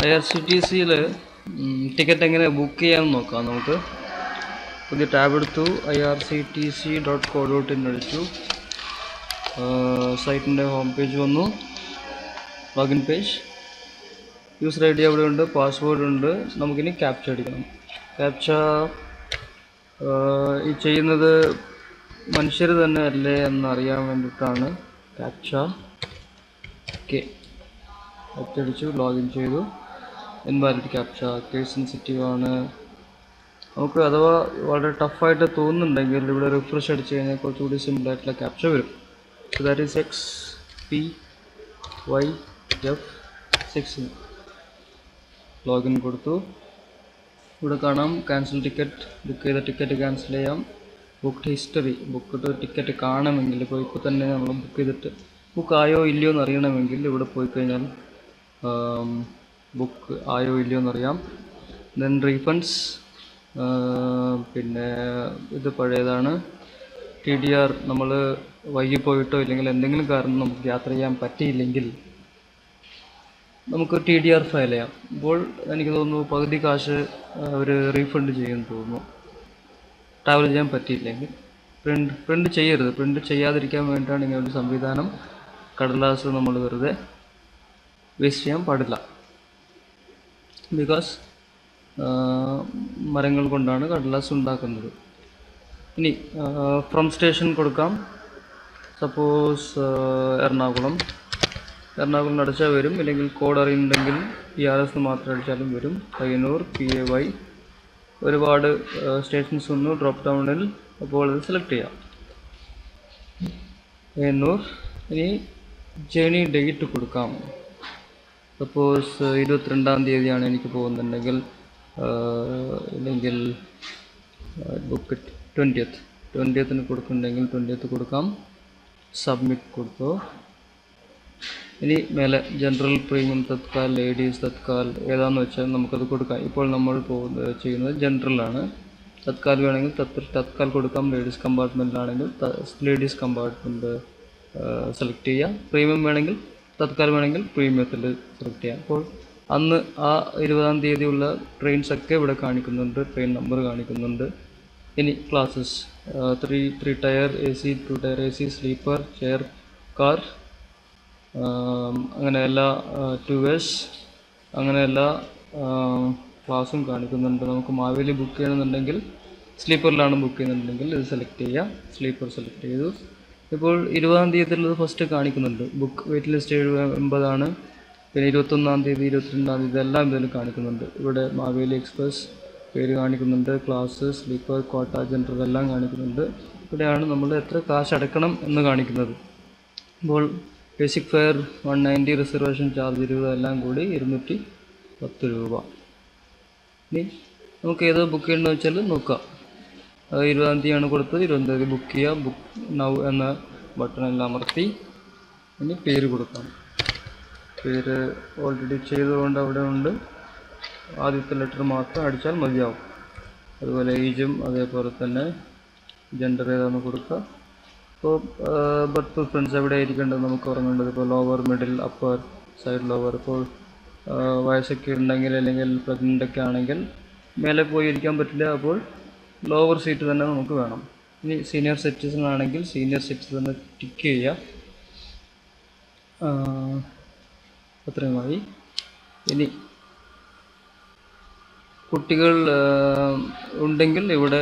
IRCTC-യിൽ ticket എങ്ങനെ book ചെയ്യാമെന്ന് നോക്കാം. നമുക്ക് പുതിയ ടാബ് എടുത്തു, irctc.co.in അടിച്ചു, സൈറ്റിൻ്റെ ഹോം പേജ് വന്നു, ലോഗിൻ പേജ്, യൂസർ ID അവിടെ ഉണ്ട്, പാസ്വേഡ് ഉണ്ട്. നമുക്കിനി ക്യാപ്ച അടിക്കണം. ക്യാപ്ച ഈ ചെയ്യുന്നത് മനുഷ്യർ തന്നെ അല്ലേ എന്നറിയാൻ വേണ്ടിയിട്ടാണ്. ക്യാപ്ച അടിച്ചു, ലോഗിൻ ചെയ്തു. ഇൻവാലിഡ് ക്യാപ്ച, കേസ് സെൻസിറ്റീവ് ആണ്. നമുക്ക് അഥവാ വളരെ ടഫായിട്ട് തോന്നുന്നുണ്ടെങ്കിൽ ഇവിടെ റിഫ്രഷ് അടിച്ചു കഴിഞ്ഞാൽ കുറച്ചുകൂടി സിമ്പിളായിട്ടുള്ള ക്യാപ്ച വരും. So that is XPYF6. Login കൊടുത്തു. ഇവിടെ കാണാം ക്യാൻസൽ ടിക്കറ്റ്, ബുക്ക് ചെയ്ത ടിക്കറ്റ് ക്യാൻസൽ ചെയ്യാം. ബുക്ക്ഡ് ഹിസ്റ്ററി, ബുക്ക്ഡ് ടിക്കറ്റ് കാണണമെങ്കിൽ ഇപ്പോൾ തന്നെ നമ്മൾ ബുക്ക് ചെയ്തിട്ട് ബുക്ക് ആയോ ഇല്ലയോ എന്ന് അറിയണമെങ്കിൽ ഇവിടെ പോയി കഴിഞ്ഞാൽ ബുക്ക് ആയോ ഇല്ലയോ എന്നറിയാം. ദെൻ റീഫണ്ട്സ്, പിന്നെ ഇത് പഴയതാണ്. TDR, നമ്മൾ വൈകിപ്പോയിട്ടോ ഇല്ലെങ്കിൽ എന്തെങ്കിലും കാരണം നമുക്ക് യാത്ര ചെയ്യാൻ പറ്റിയില്ലെങ്കിൽ നമുക്ക് TDR ഫയൽ ചെയ്യാം. ഇപ്പോൾ എനിക്ക് തോന്നുന്നു പകുതി കാശ് അവർ റീഫണ്ട് ചെയ്യുമെന്ന് തോന്നുന്നു. ട്രാവൽ ചെയ്യാൻ പറ്റിയില്ലെങ്കിൽ പ്രിൻ്റ് ചെയ്യരുത്. പ്രിൻ്റ് ചെയ്യാതിരിക്കാൻ വേണ്ടിയിട്ടാണ് ഇങ്ങനെ ഒരു സംവിധാനം. കടലാസ് നമ്മൾ വെറുതെ വേസ്റ്റ് ചെയ്യാൻ പാടില്ല. ബിക്കോസ് മരങ്ങൾ കൊണ്ടാണ് കടലാസ് ഉണ്ടാക്കുന്നത്. ഇനി ഫ്രം സ്റ്റേഷൻ കൊടുക്കാം. സപ്പോസ് എറണാകുളം അടിച്ചാൽ വരും. ഇല്ലെങ്കിൽ കോഡ് അറിയുന്നുണ്ടെങ്കിൽ PRS മാത്രം അടിച്ചാലും വരും. പയ്യന്നൂർ PAY, ഒരുപാട് സ്റ്റേഷൻസ് വന്നു ഡ്രോപ്പ് ഡൗണിൽ. അപ്പോൾ അത് സെലക്ട് ചെയ്യാം, പയ്യന്നൂർ. ഇനി ജേണി ഡേറ്റ് കൊടുക്കാം. സപ്പോസ് 22-ാം തീയതിയാണ് എനിക്ക് പോകുന്നുണ്ടെങ്കിൽ, ഇല്ലെങ്കിൽ ബുക്ക് 20th കൊടുക്കുന്നുണ്ടെങ്കിൽ 20th കൊടുക്കാം. സബ്മിറ്റ് കൊടുത്തു. ഇനി മേലെ general, premium, Tatkal, ladies, Tatkal ഏതാണെന്ന് വെച്ചാൽ നമുക്കത് കൊടുക്കാം. ഇപ്പോൾ നമ്മൾ ചെയ്യുന്നത് ജനറലാണ്. തത്കാൽ വേണമെങ്കിൽ തത്കാൽ കൊടുക്കാം. ലേഡീസ് കമ്പാർട്ട്മെൻറ്റിലാണെങ്കിൽ ലേഡീസ് കമ്പാർട്ട്മെൻറ്റ് സെലക്ട് ചെയ്യാം. പ്രീമിയം വേണമെങ്കിൽ തത്കാൽ വേണമെങ്കിൽ പ്രീമിയത്തിൽ സെലക്ട് ചെയ്യാം. അപ്പോൾ അന്ന് ആ 20-ാം തീയതിയുള്ള ട്രെയിൻസൊക്കെ ഇവിടെ കാണിക്കുന്നുണ്ട്, ട്രെയിൻ നമ്പർ കാണിക്കുന്നുണ്ട്. ഇനി classes 3 tier AC, 2 tier AC, sleeper, chair, car, അങ്ങനെ എല്ലാ 2S, അങ്ങനെ എല്ലാ ക്ലാസ്സും കാണിക്കുന്നുണ്ട്. നമുക്ക് മാവേലി ബുക്ക് ചെയ്യണമെന്നുണ്ടെങ്കിൽ, സ്ലീപ്പറിലാണ് ബുക്ക് ചെയ്യുന്നുണ്ടെങ്കിൽ ഇത് സെലക്ട് ചെയ്യുക. സ്ലീപ്പർ സെലക്ട് ചെയ്തു. ഇപ്പോൾ 20-ാം തീയതിയിലുള്ളത് ഫസ്റ്റ് കാണിക്കുന്നുണ്ട്. ബുക്ക് വെയിറ്റ് ലിസ്റ്റ് 80 പിന്നെ 21-ാം തീയതി, 22-ാം തീയതി എല്ലാം ഇതിൽ കാണിക്കുന്നുണ്ട്. ഇവിടെ മാവേലി എക്സ്പ്രസ് പേര് കാണിക്കുന്നുണ്ട്, ക്ലാസ്, സ്ലീപ്പർ, കോട്ട, ജനറൽ എല്ലാം കാണിക്കുന്നുണ്ട്. ഇവിടെയാണ് നമ്മൾ എത്ര കാശ് അടക്കണം എന്ന് കാണിക്കുന്നത്. ഇപ്പോൾ ബേസിക് ഫെയർ 190, റിസർവേഷൻ ചാർജ് 20, എല്ലാം കൂടി 210 രൂപ. ഇനി നമുക്ക് ഏത് ബുക്ക് ചെയ്യണമെന്ന് വെച്ചാൽ നോക്കാം. 20-ാം തീയതിയാണ് കൊടുത്തത്, 20-ാം തീയതി ബുക്ക് ചെയ്യുക. ബുക്ക് നൗ എന്ന ബട്ടണെല്ലാം അമർത്തി ഇനി പേര് കൊടുക്കാം. പേര് ഓൾറെഡി ചെയ്തുകൊണ്ട് അവിടെ ഉണ്ട്. ആദ്യത്തെ ലെറ്റർ മാത്രം അടിച്ചാൽ മതിയാവും. അതുപോലെ ഏജും അതേപോലെ തന്നെ ജെൻഡർ ഏതാണെന്ന് കൊടുക്കുക. ഇപ്പോൾ ബർത്ത് പ്രിഫറൻസ് എവിടെ ആയിരിക്കേണ്ടത് നമുക്ക് ഉറങ്ങേണ്ടത്. ഇപ്പോൾ lower, middle, upper, side, lower. ഇപ്പോൾ വയസ്സൊക്കെ ഉണ്ടെങ്കിൽ അല്ലെങ്കിൽ പ്രഗ്നൻ്റൊക്കെ ആണെങ്കിൽ മേലെ പോയി ഇരിക്കാൻ പറ്റില്ല. അപ്പോൾ ലോവർ സീറ്റ് തന്നെ നമുക്ക് വേണം. ഇനി സീനിയർ സിറ്റിസൺ ആണെങ്കിൽ സീനിയർ സിറ്റിസൺ ടിക്ക് ചെയ്യുക. അത്രയുമായി. ഇനി കുട്ടികൾ ഉണ്ടെങ്കിൽ ഇവിടെ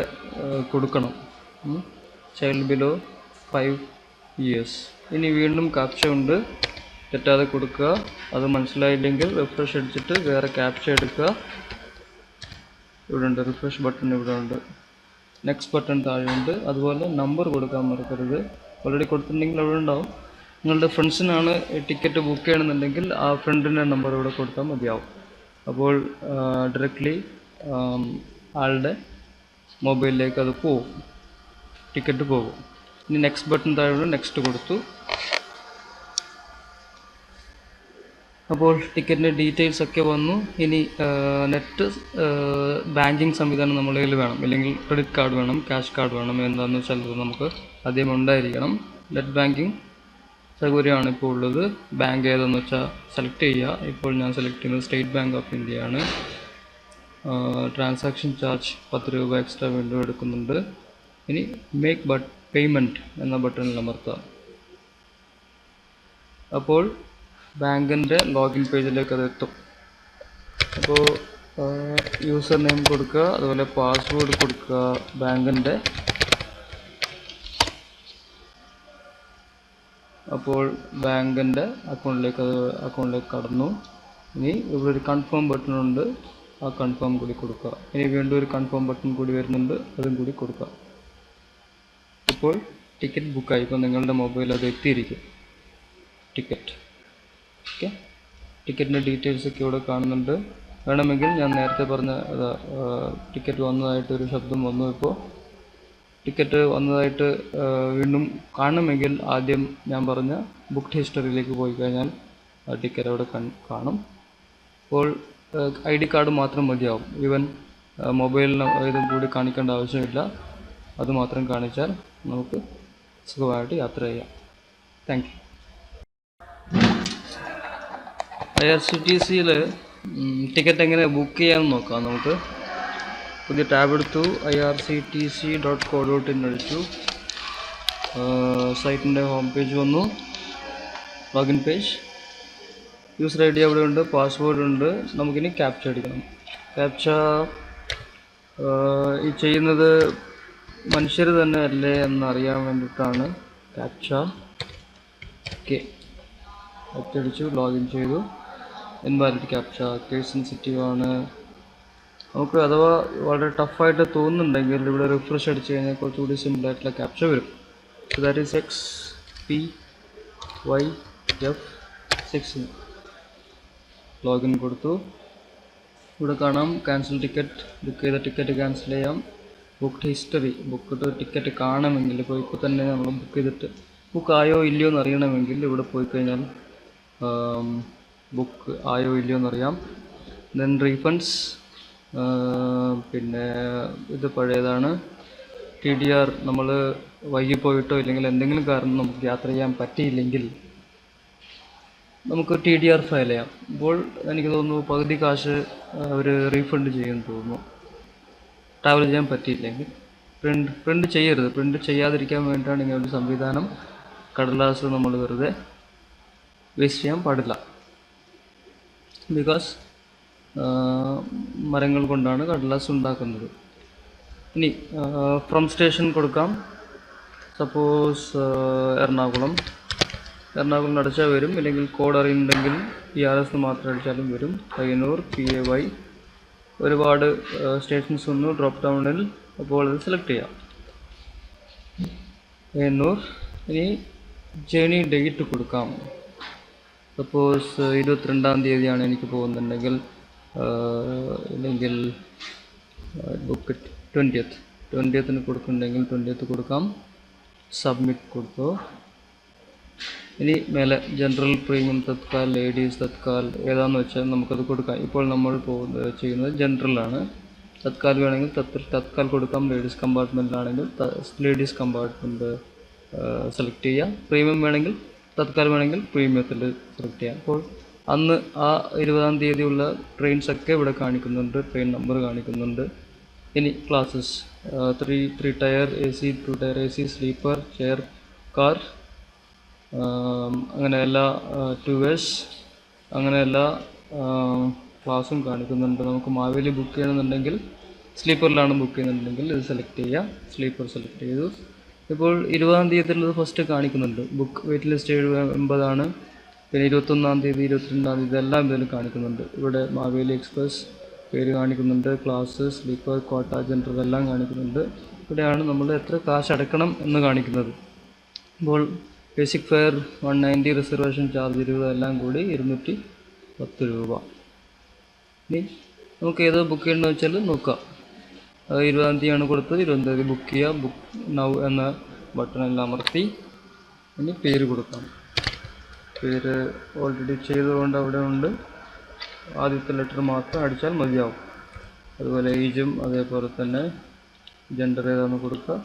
കൊടുക്കണം. Child below 5 years. ഇനി വീണ്ടും ക്യാപ്ച ഉണ്ട്, തെറ്റാതെ കൊടുക്കുക. അത് മനസ്സിലായില്ലെങ്കിൽ റിഫ്രഷ് അടിച്ചിട്ട് വേറെ ക്യാപ്ച എടുക്കുക. ഇവിടെ ഉണ്ട് റിഫ്രഷ് ബട്ടൺ, ഇവിടെ ഉണ്ട് നെക്സ്റ്റ് ബട്ടൺ താഴെയുണ്ട്. അതുപോലെ നമ്പർ കൊടുക്കാൻ മറക്കരുത്. ഓൾറെഡി കൊടുത്തിട്ടുണ്ടെങ്കിൽ അവിടെ ഉണ്ടാവും. നിങ്ങളുടെ ഫ്രണ്ട്സിനാണ് ടിക്കറ്റ് ബുക്ക് ചെയ്യണമെന്നുണ്ടെങ്കിൽ ആ ഫ്രണ്ടിൻ്റെ നമ്പർ ഇവിടെ കൊടുത്താൽ മതിയാവും. അപ്പോൾ ഡയറക്റ്റ്ലി ആളുടെ മൊബൈലിലേക്ക് അത് പോകും, ടിക്കറ്റ് പോകും. ഇനി നെക്സ്റ്റ് ബട്ടൺ താഴെ നെക്സ്റ്റ് കൊടുത്തു. അപ്പോൾ ടിക്കറ്റിൻ്റെ ഡീറ്റെയിൽസ് ഒക്കെ വന്നു. ഇനി നെറ്റ് ബാങ്കിങ് സംവിധാനം നമ്മുടെ കയ്യിൽ വേണം. ഇല്ലെങ്കിൽ ക്രെഡിറ്റ് കാർഡ് വേണം, ക്യാഷ് കാർഡ് വേണം. എന്താണെന്ന് വെച്ചാൽ നമുക്ക് ആദ്യം ഉണ്ടായിരിക്കണം. നെറ്റ് ബാങ്കിങ് സൗകര്യമാണ് ഇപ്പോൾ ഉള്ളത്. ബാങ്ക് ഏതെന്ന് വെച്ചാൽ സെലക്ട് ചെയ്യുക. ഇപ്പോൾ ഞാൻ സെലക്ട് ചെയ്യുന്നത് സ്റ്റേറ്റ് ബാങ്ക് ഓഫ് ഇന്ത്യ ആണ്. ട്രാൻസാക്ഷൻ ചാർജ് 10 രൂപ എക്സ്ട്രാ വീണ്ടും എടുക്കുന്നുണ്ട്. ഇനി മേക്ക് പേയ്മെൻറ്റ് എന്ന ബട്ടണിൽ അമർത്തുക. അപ്പോൾ ബാങ്കിൻ്റെ ലോഗിൻ പേജിലേക്ക് അത് എത്തും. അപ്പോൾ യൂസർ നെയിം കൊടുക്കുക, അതുപോലെ പാസ്വേഡ് കൊടുക്കുക. ബാങ്കിൻ്റെ അപ്പോൾ ബാങ്കിൻ്റെ അക്കൗണ്ടിലേക്ക് കടന്നു. ഇനി ഇവിടെ ഒരു കൺഫേം ബട്ടൺ ഉണ്ട്, ആ കൺഫേം കൂടി കൊടുക്കുക. ഇനി വീണ്ടും ഒരു കൺഫേം ബട്ടൺ കൂടി വരുന്നുണ്ട്, അതും കൂടി കൊടുക്കുക. ഇപ്പോൾ ടിക്കറ്റ് ബുക്കായി. ഇപ്പോൾ നിങ്ങളുടെ മൊബൈലിൽ അത് എത്തിയിരിക്കും, ടിക്കറ്റ്. ഓക്കെ, ടിക്കറ്റിൻ്റെ ഡീറ്റെയിൽസൊക്കെ ഇവിടെ കാണുന്നുണ്ട്. വേണമെങ്കിൽ ഞാൻ നേരത്തെ പറഞ്ഞ ടിക്കറ്റ് വന്നതായിട്ടൊരു ശബ്ദം വന്നു. ഇപ്പോൾ ടിക്കറ്റ് വന്നതായിട്ട് വീണ്ടും കാണണമെങ്കിൽ ആദ്യം ഞാൻ പറഞ്ഞ ബുക്ക് ഹിസ്റ്ററിയിലേക്ക് പോയി കഴിഞ്ഞാൽ ടിക്കറ്റ് അവിടെ കാണും. അപ്പോൾ ID കാർഡ് മാത്രം മതിയാവും. ഈവൻ മൊബൈലിന് ഇതും കൂടി കാണിക്കേണ്ട ആവശ്യമില്ല. അതുമാത്രം കാണിച്ചാൽ നമുക്ക് സുഖമായിട്ട് യാത്ര ചെയ്യാം. Thank you. IRCTC-യിൽ ടിക്കറ്റ് എങ്ങനെ ബുക്ക് ചെയ്യാമെന്ന് നോക്കാം. നമുക്ക് പുതിയ ടാബ് എടുത്തു, irctc.co.in അടിച്ചു. സൈറ്റിൻ്റെ ഹോം പേജ് വന്നു, ലോഗിൻ പേജ്. യൂസർ ID അവിടെ ഉണ്ട്, പാസ്വേഡ് ഉണ്ട്. നമുക്കിനി ക്യാപ്ച അടിക്കണം. ക്യാപ്ച ഈ ചെയ്യുന്നത് മനുഷ്യർ തന്നെ അല്ലേ എന്നറിയാൻ വേണ്ടിയിട്ടാണ് ക്യാപ്ച. ഓക്കെ, ക്യാപ്ച അടിച്ചു, ലോഗിൻ ചെയ്തു. ഇൻവാലിഡ് ക്യാപ്ച, കേസ് സെൻസിറ്റീവ് ആണ്. നമുക്ക് അഥവാ വളരെ ടഫായിട്ട് തോന്നുന്നുണ്ടെങ്കിൽ ഇവിടെ റിഫ്രഷ് അടിച്ച് കഴിഞ്ഞാൽ കുറച്ചുകൂടി സിമ്പിളായിട്ടുള്ള ക്യാപ്ച വരും. So that is XPYF6. Login കൊടുത്തു. ഇവിടെ കാണാം ക്യാൻസൽ ടിക്കറ്റ്. ബുക്ക് ചെയ്ത ടിക്കറ്റ് ക്യാൻസൽ ചെയ്യാം. ബുക്ക് ഹിസ്റ്ററി, ടിക്കറ്റ് കാണണമെങ്കിൽ ഇപ്പോൾ തന്നെ നമ്മൾ ബുക്ക് ചെയ്തിട്ട് ബുക്ക് ആയോ ഇല്ലയോ എന്ന് അറിയണമെങ്കിൽ ഇവിടെ പോയി കഴിഞ്ഞാൽ ബുക്ക് ആയോ ഇല്ലയോ എന്നറിയാം. ദെൻ റീഫണ്ട്സ്, പിന്നെ ഇത് പഴയതാണ്. TDR, നമ്മൾ വൈകിപ്പോയിട്ടോ ഇല്ലെങ്കിൽ എന്തെങ്കിലും കാരണം നമുക്ക് യാത്ര ചെയ്യാൻ പറ്റിയില്ലെങ്കിൽ നമുക്ക് TDR ഫയൽ ചെയ്യാം. ഇപ്പോൾ എനിക്ക് തോന്നുന്നു പകുതി കാശ് അവർ റീഫണ്ട് ചെയ്യുമെന്ന് തോന്നുന്നു. ട്രാവൽ ചെയ്യാൻ പറ്റിയില്ലെങ്കിൽ പ്രിൻ്റ് ചെയ്യരുത്. പ്രിൻ്റ് ചെയ്യാതിരിക്കാൻ വേണ്ടിയിട്ടാണ് ഇങ്ങനെ ഒരു സംവിധാനം. കടലാസ് നമ്മൾ വെറുതെ വേസ്റ്റ് ചെയ്യാൻ പാടില്ല. ബിക്കോസ് മരങ്ങൾ കൊണ്ടാണ് കടലാസ് ഉണ്ടാക്കുന്നത്. ഇനി ഫ്രം സ്റ്റേഷൻ കൊടുക്കാം. സപ്പോസ് എറണാകുളം അടിച്ചാൽ വരും. ഇല്ലെങ്കിൽ കോഡ് അറിയുന്നുണ്ടെങ്കിൽ PRS മാത്രം അടിച്ചാലും വരും. പയ്യന്നൂർ, PAY, ഒരുപാട് സ്റ്റേഷൻസ് വന്നു ഡ്രോപ്പ് ഡൗണിൽ. അപ്പോൾ അത് സെലക്ട് ചെയ്യാം, പയ്യന്നൂർ. ഇനി ജേണി ഡേറ്റ് കൊടുക്കാം. സപ്പോസ് 22-ാം തീയതിയാണ് എനിക്ക് പോകുന്നുണ്ടെങ്കിൽ, ഇല്ലെങ്കിൽ ബുക്ക് 20th കൊടുക്കുന്നുണ്ടെങ്കിൽ 20th കൊടുക്കാം. സബ്മിറ്റ് കൊടുത്തു. ഇനി മേലെ general, premium, Tatkal, ladies, Tatkal ഏതാണെന്ന് വെച്ചാൽ നമുക്കത് കൊടുക്കാം. ഇപ്പോൾ നമ്മൾ ചെയ്യുന്നത് ജനറലാണ്. തത്കാൽ വേണമെങ്കിൽ തത്കാൽ കൊടുക്കാം. ലേഡീസ് കമ്പാർട്ട്മെൻറ്റിലാണെങ്കിൽ ലേഡീസ് കമ്പാർട്ട്മെൻറ്റ് സെലക്ട് ചെയ്യാം. പ്രീമിയം വേണമെങ്കിൽ തത്കാൽ വേണമെങ്കിൽ പ്രീമിയത്തിൽ സെലക്ട് ചെയ്യാം. അപ്പോൾ അന്ന് ആ 20-ാം തീയതിയുള്ള ട്രെയിൻസൊക്കെ ഇവിടെ കാണിക്കുന്നുണ്ട്, ട്രെയിൻ നമ്പർ കാണിക്കുന്നുണ്ട്. ഇനി classes 3 tier AC, 2 tier AC, sleeper, chair, car, അങ്ങനെ എല്ലാ 2S, അങ്ങനെ എല്ലാ ക്ലാസ്സും കാണിക്കുന്നുണ്ട്. നമുക്ക് മാവേലി ബുക്ക് ചെയ്യണമെന്നുണ്ടെങ്കിൽ, സ്ലീപ്പറിലാണ് ബുക്ക് ചെയ്യുന്നുണ്ടെങ്കിൽ ഇത് സെലക്ട് ചെയ്യുക. സ്ലീപ്പർ സെലക്ട് ചെയ്തു. ഇപ്പോൾ 20-ാം തീയതിയിലുള്ളത് ഫസ്റ്റ് കാണിക്കുന്നുണ്ട്. ബുക്ക് വെയിറ്റ് ലിസ്റ്റ് 80 പിന്നെ 21-ാം തീയതി, 22-ാം തീയതി എല്ലാം ഇതിൽ കാണിക്കുന്നുണ്ട്. ഇവിടെ മാവേലി എക്സ്പ്രസ് പേര് കാണിക്കുന്നുണ്ട്, ക്ലാസ്, സ്ലീപ്പർ, കോട്ട, ജനറൽ എല്ലാം കാണിക്കുന്നുണ്ട്. ഇവിടെയാണ് നമ്മൾ എത്ര കാശ് അടക്കണം എന്ന് കാണിക്കുന്നത്. ഇപ്പോൾ ബേസിക് ഫെയർ 190, റിസർവേഷൻ ചാർജ് 20, എല്ലാം കൂടി 210 രൂപ. ഇനി നമുക്ക് ഏതോ ബുക്ക് ചെയ്യണമെന്ന് വെച്ചാൽ നോക്കാം. 20-ാം തീയതിയാണ് കൊടുത്തത്, 20-ാം തീയതി ബുക്ക് ചെയ്യുക. ബുക്ക് നൗ എന്ന ബട്ടണെല്ലാം അമർത്തി ഇനി പേര് കൊടുക്കാം. പേര് ഓൾറെഡി ചെയ്തുകൊണ്ട് അവിടെ ഉണ്ട്. ആദ്യത്തെ ലെറ്റർ മാത്രം അടിച്ചാൽ മതിയാവും. അതുപോലെ ഏജും അതേപോലെ തന്നെ ജെൻഡർ ഏതാണെന്ന് കൊടുക്കുക.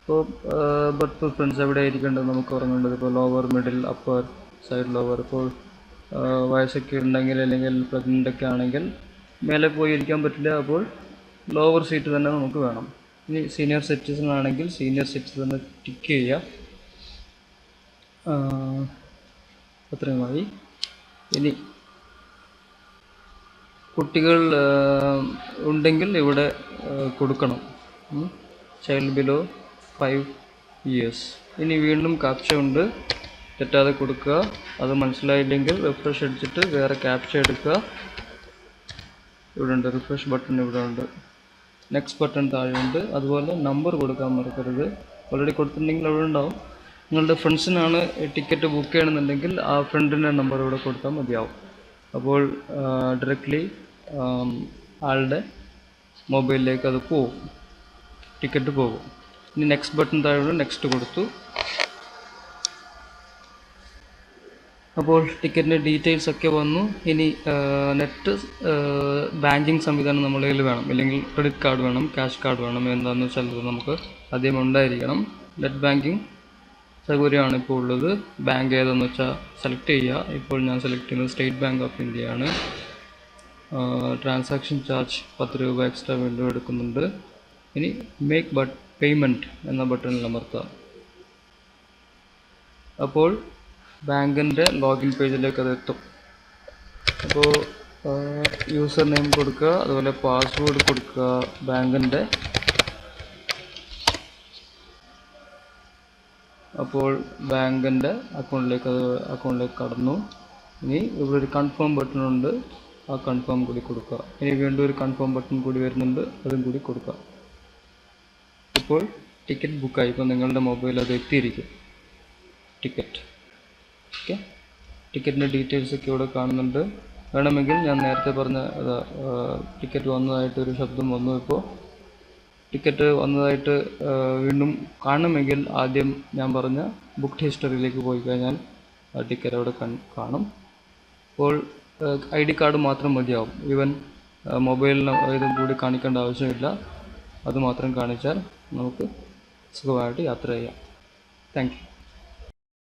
ഇപ്പോൾ ബർത്ത് പ്രിഫറൻസ് എവിടെ ആയിരിക്കേണ്ടത് നമുക്ക് ഉറങ്ങേണ്ടത്, ഇപ്പോൾ lower, middle, upper, side lower. ഇപ്പോൾ വയസ്സൊക്കെ ഉണ്ടെങ്കിൽ അല്ലെങ്കിൽ പ്രഗ്നൻ്റ് ഒക്കെ ആണെങ്കിൽ മേലെ പോയി ഇരിക്കാൻ പറ്റില്ല, അപ്പോൾ ലോവർ സീറ്റ് തന്നെ നമുക്ക് വേണം. ഇനി സീനിയർ സിറ്റിസൺ ആണെങ്കിൽ സീനിയർ സിറ്റിസൺ ടിക്ക് ചെയ്യുക. അത്രയുമായി. ഇനി കുട്ടികൾ ഉണ്ടെങ്കിൽ ഇവിടെ കൊടുക്കണം, ചൈൽഡ് ബിലോ 5 years. ഇനി വീണ്ടും ക്യാപ്ച ഉണ്ട്, തെറ്റാതെ കൊടുക്കുക. അത് മനസ്സിലായില്ലെങ്കിൽ റിഫ്രഷ് അടിച്ചിട്ട് വേറെ ക്യാപ്ച എടുക്കുക. ഇവിടെ ഉണ്ട് റിഫ്രഷ് ബട്ടൺ, ഇവിടെ ഉണ്ട്. നെക്സ്റ്റ് ബട്ടൺ താഴെയുണ്ട്. അതുപോലെ നമ്പർ കൊടുക്കാൻ മറക്കരുത്. ഓൾറെഡി കൊടുത്തിട്ടുണ്ടെങ്കിൽ അവിടെ ഉണ്ടാവും. നിങ്ങളുടെ ഫ്രണ്ട്സിനാണ് ടിക്കറ്റ് ബുക്ക് ചെയ്യണമെന്നുണ്ടെങ്കിൽ ആ ഫ്രണ്ടിൻ്റെ നമ്പർ ഇവിടെ കൊടുത്താൽ മതിയാവും. അപ്പോൾ ഡയറക്റ്റ്ലി ആളുടെ മൊബൈലിലേക്ക് അത് പോകും, ടിക്കറ്റ് പോകും. ഇനി നെക്സ്റ്റ് ബട്ടൺ താഴെ നെക്സ്റ്റ് കൊടുത്തു. അപ്പോൾ ടിക്കറ്റിൻ്റെ ഡീറ്റെയിൽസ് ഒക്കെ വന്നു. ഇനി നെറ്റ് ബാങ്കിങ് സംവിധാനം നമ്മുടെ കയ്യിൽ വേണം, അല്ലെങ്കിൽ ക്രെഡിറ്റ് കാർഡ് വേണം, ക്യാഷ് കാർഡ് വേണം. എന്താണെന്ന് വെച്ചാൽ നമുക്ക് ആദ്യം ഉണ്ടായിരിക്കണം. നെറ്റ് ബാങ്കിങ് സൗകര്യമാണ് ഇപ്പോൾ ഉള്ളത്. ബാങ്ക് ഏതെന്ന് വെച്ചാൽ സെലക്ട് ചെയ്യുക. ഇപ്പോൾ ഞാൻ സെലക്ട് ചെയ്യുന്നത് സ്റ്റേറ്റ് ബാങ്ക് ഓഫ് ഇന്ത്യ ആണ്. ട്രാൻസാക്ഷൻ ചാർജ് 10 രൂപ എക്സ്ട്രാ വീണ്ടും എടുക്കുന്നുണ്ട്. ഇനി മേക്ക് പേയ്മെൻറ്റ് എന്ന ബട്ടണിൽ അമർത്തുക. അപ്പോൾ ബാങ്കിൻ്റെ ലോഗിൻ പേജിലേക്ക് അത് എത്തും. അപ്പോൾ യൂസർ നെയിം കൊടുക്കുക, അതുപോലെ പാസ്വേഡ് കൊടുക്കുക ബാങ്കിൻ്റെ. അപ്പോൾ ബാങ്കിൻ്റെ അക്കൗണ്ടിലേക്ക് കടന്നു. ഇനി ഇവിടെ ഒരു കൺഫേം ബട്ടൺ ഉണ്ട്, ആ കൺഫേം കൂടി കൊടുക്കുക. ഇനി വീണ്ടും ഒരു കൺഫേം ബട്ടൺ കൂടി വരുന്നുണ്ട്, അതും കൂടി കൊടുക്കുക. ഇപ്പോൾ ടിക്കറ്റ് ബുക്കായി. ഇപ്പോൾ നിങ്ങളുടെ മൊബൈൽ അത് എത്തിയിരിക്കും, ടിക്കറ്റ്. ഓക്കെ, ടിക്കറ്റിൻ്റെ ഡീറ്റെയിൽസൊക്കെ ഇവിടെ കാണുന്നുണ്ട്. വേണമെങ്കിൽ ഞാൻ നേരത്തെ പറഞ്ഞ ടിക്കറ്റ് വന്നതായിട്ടൊരു ശബ്ദം വന്നു. ഇപ്പോൾ ടിക്കറ്റ് വന്നതായിട്ട് വീണ്ടും കാണണമെങ്കിൽ ആദ്യം ഞാൻ പറഞ്ഞ ബുക്ക് ഹിസ്റ്ററിയിലേക്ക് പോയി കഴിഞ്ഞാൽ ആ ടിക്കറ്റ് അവിടെ കാണും. അപ്പോൾ ID കാർഡ് മാത്രം മതിയാവും. ഈവൻ മൊബൈലിന് ഇതും കൂടി കാണിക്കേണ്ട ആവശ്യമില്ല. അതുമാത്രം കാണിച്ചാൽ നമുക്ക് സുഖമായിട്ട് യാത്ര ചെയ്യാം. Thank U.